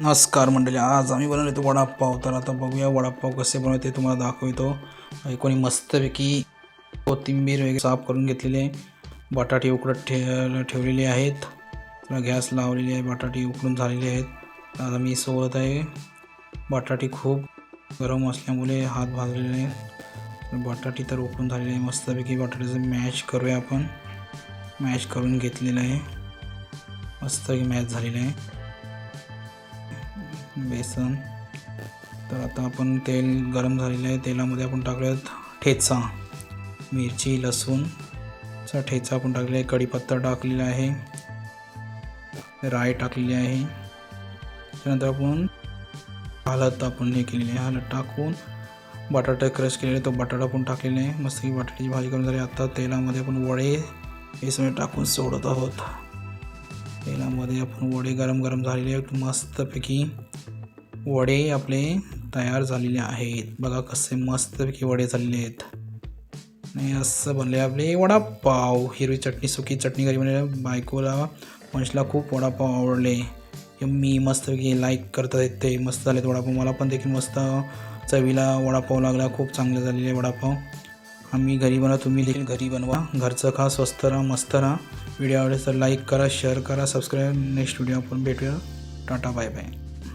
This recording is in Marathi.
नमस्कार मंडळी, आज आम्ही बनवले तो वडापाव. तर आता बघूया वडापाव कसे बनवते तुम्हाला दाखवतो. कोणी मस्तपैकी कोथिंबीर वगैरे साफ करून घेतलेले आहे. बटाटे उकडत ठेवलेले आहेत. गॅस लावलेली आहे. बटाटे उकडून झालेले आहेत. आता मी सोडत आहे. बटाटे खूप गरम असल्यामुळे हात भाजलेले आहेत. बटाटे तर उकडून झालेले आहे. मस्तपैकी बटाट्याचं मॅश करूया आपण. मॅश करून घेतलेलं आहे. मस्तपैकी मॅश झालेलं आहे बेसन. तर आता आपण तेल गरम झालेलं आहे. तेलामध्ये आपण टाकूयात ठेचा, मिरची, लसूणचा ठेचा आपण टाकलेला आहे. कढीपत्ता टाकलेला आहे. राई टाकलेली आहे. त्यानंतर आपण हळद हे केलेली आहे. हळद टाकून बटाटा क्रश केलेला तो बटाटा पण टाकलेला आहे. मस्त बटाट्याची भाजी करून झाली. आता तेलामध्ये आपण वडे हे सगळे टाकून सोडत आहोत. तेलामध्ये आपण वडे गरम झालेले आहेत. मस्तपैकी वडे आपले तयार झालेले आहेत. बघा कसे मस्तपैकी वडे झालेले आहेत. आणि असं बनले आपले वडापाव. हिरवी चटणी, सुकी चटणी घरी बनवली. बायकोला वंशला खूप वडापाव आवडले. मी मस्तपैकी लाईक करता येते. मस्त झालेत वडापाव. मला पण देखील मस्त चवीला वडापाव लागला. खूप चांगले झालेले वडापाव. आम्ही घरी बनवा, तुम्ही देखील घरी बनवा. घरचं खा, स्वस्त राहा, मस्त राहा. व्हिडिओ आवडले तर लाईक करा, शेअर करा, सबस्क्राईब. नेक्स्ट व्हिडिओ आपण भेटूया. टाटा, बाय बाय.